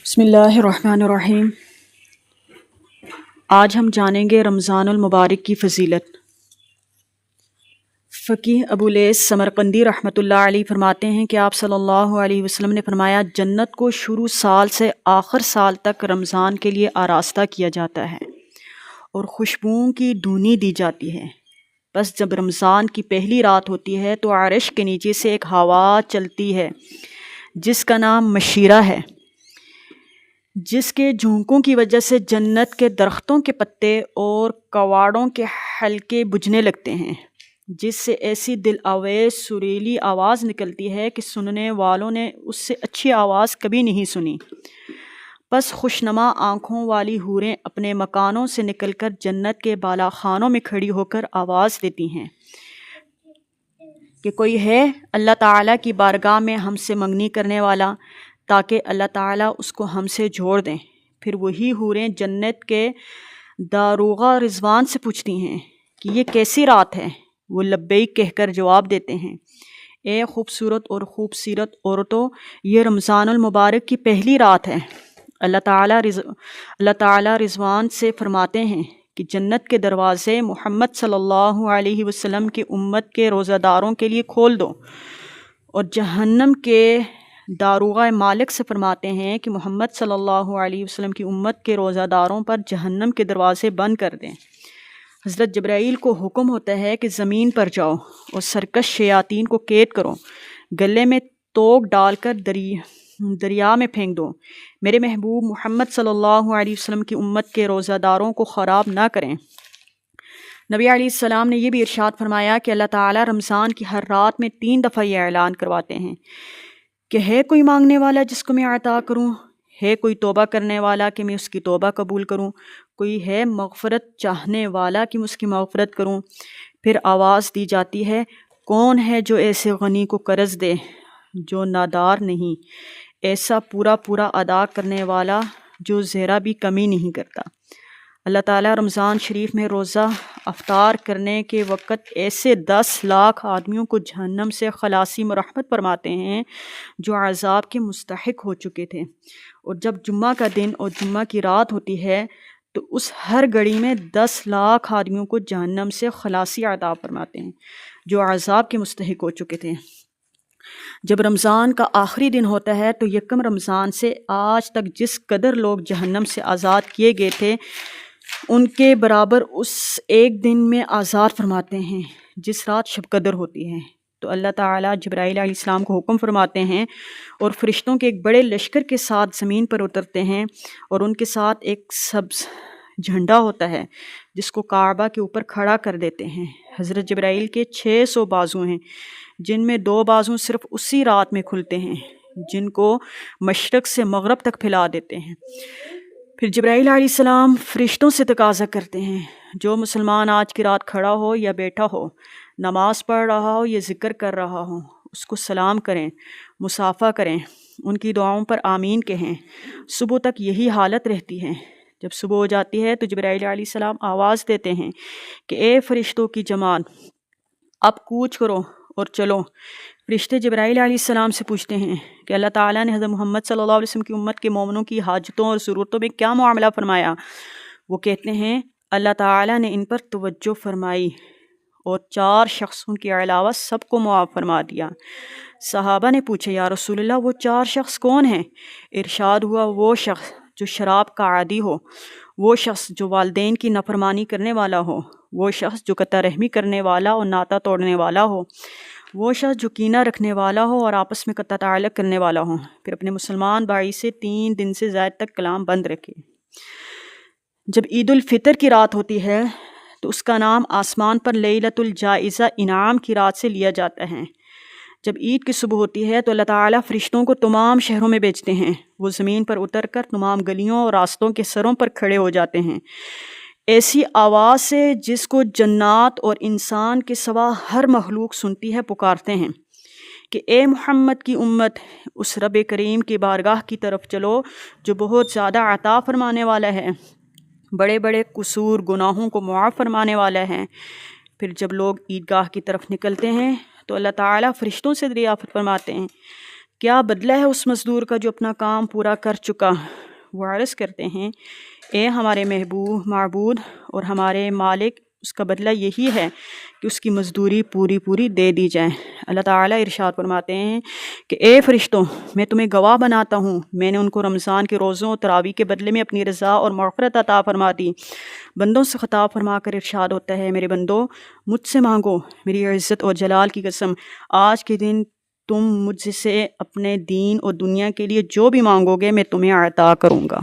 بسم اللہ الرحمن الرحیم۔ آج ہم جانیں گے رمضان المبارک کی فضیلت۔ فقیہ ابو لیث سمرقندی رحمۃ اللہ علیہ فرماتے ہیں کہ آپ صلی اللہ علیہ وسلم نے فرمایا، جنت کو شروع سال سے آخر سال تک رمضان کے لیے آراستہ کیا جاتا ہے اور خوشبوؤں کی دھونی دی جاتی ہے۔ بس جب رمضان کی پہلی رات ہوتی ہے تو عرش کے نیچے سے ایک ہوا چلتی ہے جس کا نام مشیرہ ہے، جس کے جھونکوں کی وجہ سے جنت کے درختوں کے پتے اور کواڑوں کے حلقے بجھنے لگتے ہیں، جس سے ایسی دل آویز سریلی آواز نکلتی ہے کہ سننے والوں نے اس سے اچھی آواز کبھی نہیں سنی۔ بس خوشنما آنکھوں والی حوریں اپنے مکانوں سے نکل کر جنت کے بالا خانوں میں کھڑی ہو کر آواز دیتی ہیں کہ کوئی ہے اللہ تعالیٰ کی بارگاہ میں ہم سے منگنی کرنے والا، تاکہ اللہ تعالیٰ اس کو ہم سے جوڑ دیں۔ پھر وہی حوریں جنت کے داروغہ رضوان سے پوچھتی ہیں کہ یہ کیسی رات ہے؟ وہ لبیک کہہ کر جواب دیتے ہیں، اے خوبصورت اور خوبصیرت عورتوں، یہ رمضان المبارک کی پہلی رات ہے۔ اللہ تعالیٰ رضوان سے فرماتے ہیں کہ جنت کے دروازے محمد صلی اللہ علیہ وسلم کی امت کے روزہ داروں کے لیے کھول دو، اور جہنم کے داروغہ مالک سے فرماتے ہیں کہ محمد صلی اللہ علیہ وسلم کی امت کے روزہ داروں پر جہنم کے دروازے بند کر دیں۔ حضرت جبرائیل کو حکم ہوتا ہے کہ زمین پر جاؤ اور سرکش شیاطین کو قید کرو، گلے میں توق ڈال کر دریا میں پھینک دو۔ میرے محبوب محمد صلی اللہ علیہ وسلم کی امت کے روزہ داروں کو خراب نہ کریں۔ نبی علیہ السلام نے یہ بھی ارشاد فرمایا کہ اللہ تعالیٰ رمضان کی ہر رات میں 3 دفعہ یہ اعلان کرواتے ہیں کہ ہے کوئی مانگنے والا جس کو میں عطا کروں، ہے کوئی توبہ کرنے والا کہ میں اس کی توبہ قبول کروں، کوئی ہے مغفرت چاہنے والا کہ میں اس کی مغفرت کروں۔ پھر آواز دی جاتی ہے، کون ہے جو ایسے غنی کو قرض دے جو نادار نہیں، ایسا پورا پورا ادا کرنے والا جو ذرا بھی کمی نہیں کرتا۔ اللہ تعالیٰ رمضان شریف میں روزہ افطار کرنے کے وقت ایسے 10 لاکھ آدمیوں کو جہنم سے خلاصی مرحمت فرماتے ہیں جو عذاب کے مستحق ہو چکے تھے، اور جب جمعہ کا دن اور جمعہ کی رات ہوتی ہے تو اس ہر گھڑی میں 10 لاکھ آدمیوں کو جہنم سے خلاصی عطا فرماتے ہیں جو عذاب کے مستحق ہو چکے تھے۔ جب رمضان کا آخری دن ہوتا ہے تو یکم رمضان سے آج تک جس قدر لوگ جہنم سے آزاد کیے گئے تھے ان کے برابر اس ایک دن میں آزاد فرماتے ہیں جس رات شب قدر ہوتی ہے۔ تو اللہ تعالیٰ جبرائیل علیہ السلام کو حکم فرماتے ہیں اور فرشتوں کے ایک بڑے لشکر کے ساتھ زمین پر اترتے ہیں، اور ان کے ساتھ ایک سبز جھنڈا ہوتا ہے جس کو کعبہ کے اوپر کھڑا کر دیتے ہیں۔ حضرت جبرائیل کے 600 بازو ہیں، جن میں 2 بازو صرف اسی رات میں کھلتے ہیں، جن کو مشرق سے مغرب تک پھیلا دیتے ہیں۔ پھر جبرائیل علیہ السلام فرشتوں سے تقاضا کرتے ہیں، جو مسلمان آج کی رات کھڑا ہو یا بیٹھا ہو، نماز پڑھ رہا ہو یا ذکر کر رہا ہو، اس کو سلام کریں، مصافحہ کریں، ان کی دعاؤں پر آمین کہیں۔ صبح تک یہی حالت رہتی ہے۔ جب صبح ہو جاتی ہے تو جبرائیل علیہ السلام آواز دیتے ہیں کہ اے فرشتوں کی جماعت، اب کوچ کرو اور چلو۔ فرشتے جبرائیل علیہ السلام سے پوچھتے ہیں کہ اللہ تعالیٰ نے حضرت محمد صلی اللہ علیہ وسلم کی امت کے مومنوں کی حاجتوں اور ضرورتوں میں کیا معاملہ فرمایا؟ وہ کہتے ہیں اللہ تعالیٰ نے ان پر توجہ فرمائی اور 4 شخصوں کے علاوہ سب کو معاف فرما دیا۔ صحابہ نے پوچھا، یا رسول اللہ وہ 4 شخص کون ہیں؟ ارشاد ہوا، وہ شخص جو شراب کا عادی ہو، وہ شخص جو والدین کی نافرمانی کرنے والا ہو، وہ شخص جو قطع رحمی کرنے والا اور ناطہ توڑنے والا ہو، وہ شخص جو کینہ رکھنے والا ہو اور آپس میں قطع تعلق کرنے والا ہو۔ پھر اپنے مسلمان بھائی سے 3 دن سے زائد تک کلام بند رکھے۔ جب عید الفطر کی رات ہوتی ہے تو اس کا نام آسمان پر لیلۃ الجائزہ انعام کی رات سے لیا جاتا ہے۔ جب عید کی صبح ہوتی ہے تو اللہ تعالیٰ فرشتوں کو تمام شہروں میں بھیجتے ہیں، وہ زمین پر اتر کر تمام گلیوں اور راستوں کے سروں پر کھڑے ہو جاتے ہیں ایسی آواز سے جس کو جنات اور انسان کے سوا ہر مخلوق سنتی ہے، پکارتے ہیں کہ اے محمد کی امت، اس رب کریم کی بارگاہ کی طرف چلو جو بہت زیادہ عطا فرمانے والا ہے، بڑے بڑے قصور گناہوں کو معاف فرمانے والا ہے۔ پھر جب لوگ عیدگاہ کی طرف نکلتے ہیں تو اللہ تعالیٰ فرشتوں سے دریافت فرماتے ہیں کیا بدلہ ہے اس مزدور کا جو اپنا کام پورا کر چکا؟ وہ عرض کرتے ہیں اے ہمارے معبود اور ہمارے مالک، اس کا بدلہ یہی ہے کہ اس کی مزدوری پوری دے دی جائے۔ اللہ تعالیٰ ارشاد فرماتے ہیں کہ اے فرشتوں، میں تمہیں گواہ بناتا ہوں، میں نے ان کو رمضان کے روزوں اور تراویح کے بدلے میں اپنی رضا اور مغفرت عطا فرما دی۔ بندوں سے خطاب فرما کر ارشاد ہوتا ہے میرے بندو، مجھ سے مانگو، میری عزت اور جلال کی قسم آج کے دن تم مجھ سے اپنے دین اور دنیا کے لیے جو بھی مانگو گے میں تمہیں عطا کروں گا۔